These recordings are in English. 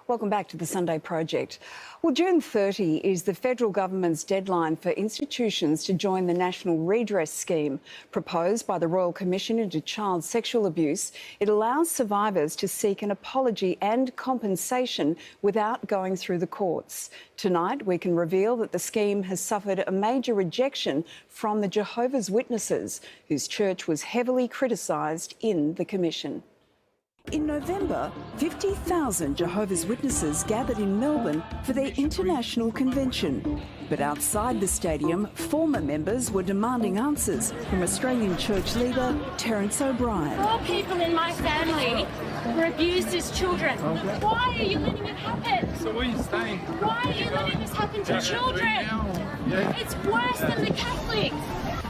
Welcome back to the Sunday Project. Well, June 30 is the federal government's deadline for institutions to join the National Redress Scheme proposed by the Royal Commission into Child Sexual Abuse. It allows survivors to seek an apology and compensation without going through the courts. Tonight, we can reveal that the scheme has suffered a major rejection from the Jehovah's Witnesses, whose church was heavily criticised in the Commission. In November, 50,000 Jehovah's Witnesses gathered in Melbourne for their international convention. But outside the stadium, former members were demanding answers from Australian church leader Terence O'Brien. 4 people in my family were abused as children. Why are you letting it happen? So where are you staying? Why are you letting this happen to children? It's worse than the Catholics.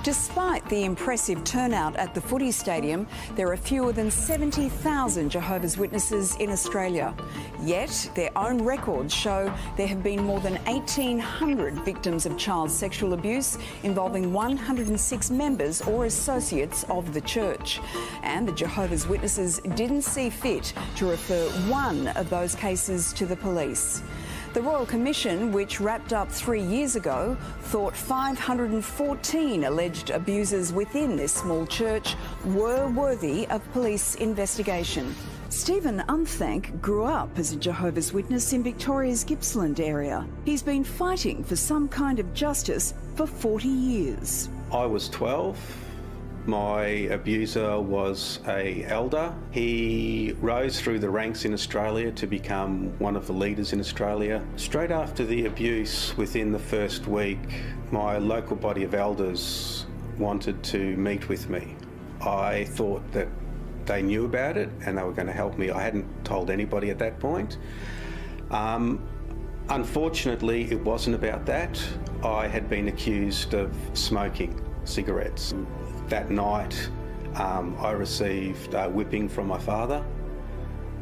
Despite the impressive turnout at the footy stadium, there are fewer than 70,000 Jehovah's Witnesses in Australia. Yet their own records show there have been more than 1,800 victims of child sexual abuse involving 106 members or associates of the church. And the Jehovah's Witnesses didn't see fit to refer one of those cases to the police. The Royal Commission, which wrapped up 3 years ago, thought 514 alleged abusers within this small church were worthy of police investigation. Stephen Unthank grew up as a Jehovah's Witness in Victoria's Gippsland area. He's been fighting for some kind of justice for 40 years. I was 12. My abuser was an elder. He rose through the ranks in Australia to become one of the leaders in Australia. Straight after the abuse, within the first week, my local body of elders wanted to meet with me. I thought that they knew about it and they were going to help me. I hadn't told anybody at that point. Unfortunately, it wasn't about that. I had been accused of smoking cigarettes. That night, I received a whipping from my father,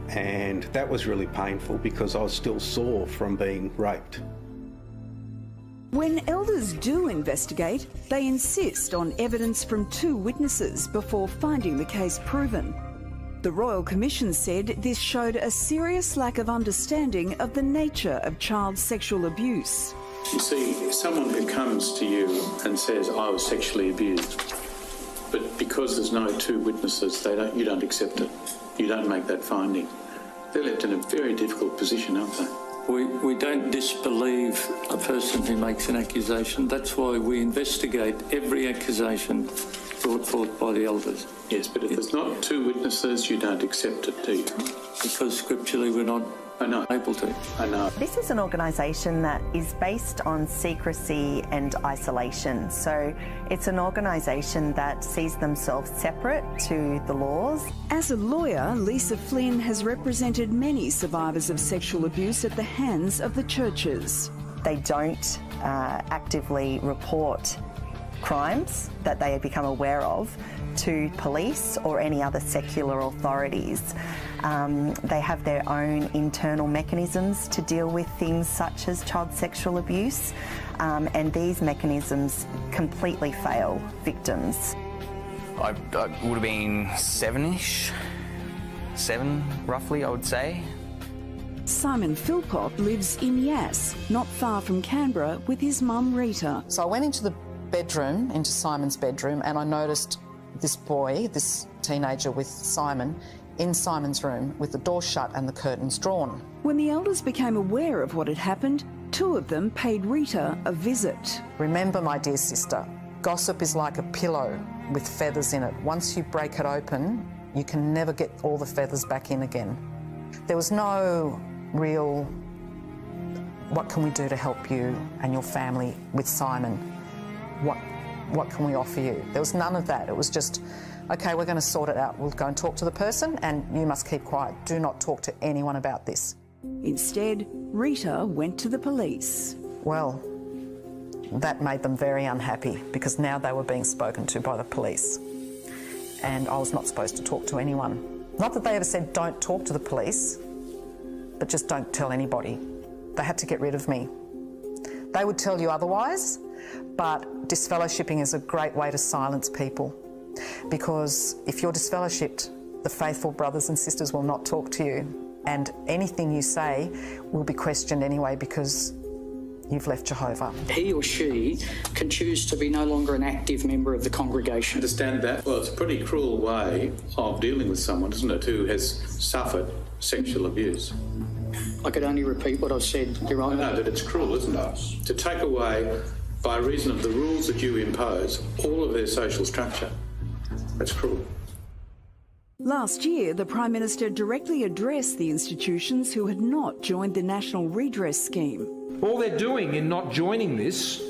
and that was really painful because I was still sore from being raped. When elders do investigate, they insist on evidence from 2 witnesses before finding the case proven. The Royal Commission said this showed a serious lack of understanding of the nature of child sexual abuse. You see, someone who comes to you and says, I was sexually abused, but because there's no 2 witnesses, you don't accept it. You don't make that finding. They're left in a very difficult position, aren't they? We don't disbelieve a person who makes an accusation. That's why we investigate every accusation brought forth by the elders. Yes, but if there's not 2 witnesses, you don't accept it, do you? Because scripturally we're not able to. I know. This is an organisation that is based on secrecy and isolation. So it's an organisation that sees themselves separate to the laws. As a lawyer, Lisa Flynn has represented many survivors of sexual abuse at the hands of the churches. They don't actively report crimes that they have become aware of to police or any other secular authorities. They have their own internal mechanisms to deal with things such as child sexual abuse, and these mechanisms completely fail victims. I would have been 7-ish, 7 roughly, I would say. Simon Philpott lives in Yass, not far from Canberra, with his mum Rita. So I went into the bedroom, into Simon's bedroom, and I noticed this boy, this teenager with Simon, in Simon's room with the door shut and the curtains drawn. When the elders became aware of what had happened, 2 of them paid Rita a visit. Remember, my dear sister, gossip is like a pillow with feathers in it. Once you break it open, you can never get all the feathers back in again. There was no real, what can we do to help you and your family with Simon? What can we offer you? There was none of that. It was just, okay, we're going to sort it out. We'll go and talk to the person and you must keep quiet. Do not talk to anyone about this. Instead, Rita went to the police. Well, that made them very unhappy because now they were being spoken to by the police. And I was not supposed to talk to anyone. Not that they ever said don't talk to the police, but just don't tell anybody. They had to get rid of me. They would tell you otherwise, but disfellowshipping is a great way to silence people, because if you're disfellowshipped, the faithful brothers and sisters will not talk to you. and anything you say will be questioned anyway because you've left Jehovah. He or she can choose to be no longer an active member of the congregation. Understand that? Well, it's a pretty cruel way of dealing with someone, isn't it, who has suffered sexual abuse. I could only repeat what I've said, Your Honour. I know that it's cruel, isn't it? To take away, by reason of the rules that you impose, all of their social structure. That's cruel. Last year, the Prime Minister directly addressed the institutions who had not joined the National Redress Scheme. All they're doing in not joining this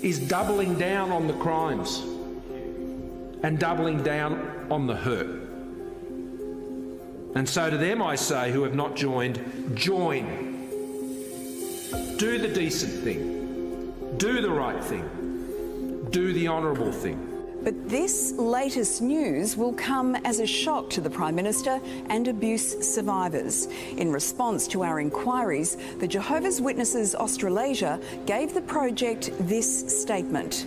is doubling down on the crimes and doubling down on the hurt. And so to them I say, who have not joined, join. Do the decent thing. Do the right thing. Do the honourable thing. But this latest news will come as a shock to the Prime Minister and abuse survivors. In response to our inquiries, the Jehovah's Witnesses Australasia gave the project this statement.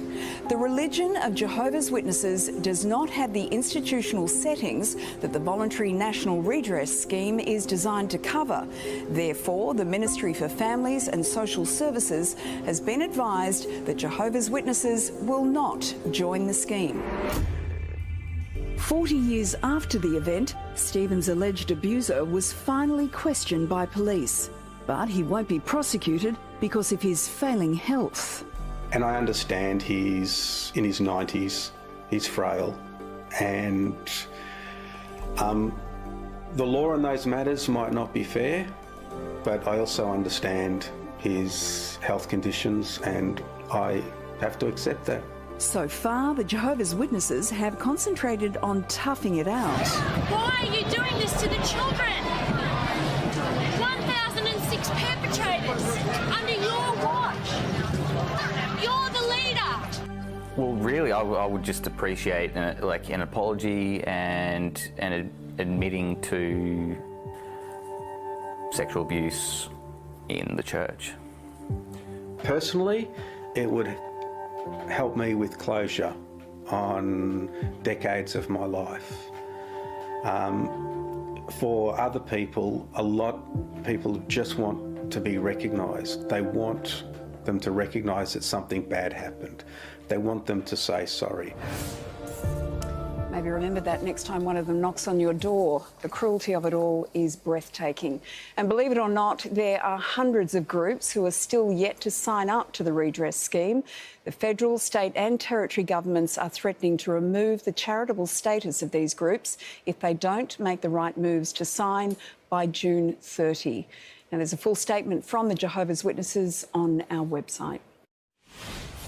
The religion of Jehovah's Witnesses does not have the institutional settings that the Voluntary National Redress Scheme is designed to cover. Therefore, the Ministry for Families and Social Services has been advised that Jehovah's Witnesses will not join the scheme. 40 years after the event, Stephen's alleged abuser was finally questioned by police. But he won't be prosecuted because of his failing health. And I understand he's in his 90s, he's frail, and the law in those matters might not be fair, but I also understand his health conditions and I have to accept that. So far, the Jehovah's Witnesses have concentrated on toughing it out. Why are you doing this to the children? 1,006 perpetrators under your watch. You're the leader. Well, really, I would just appreciate an apology and admitting to sexual abuse in the church. Personally, It would help me with closure on decades of my life. For other people, a lot of people just want to be recognised. They want them to recognise that something bad happened. They want them to say sorry. Maybe remember that next time one of them knocks on your door. The cruelty of it all is breathtaking. And believe it or not, there are hundreds of groups who are still yet to sign up to the redress scheme. The federal, state and territory governments are threatening to remove the charitable status of these groups if they don't make the right moves to sign by June 30. Now, there's a full statement from the Jehovah's Witnesses on our website.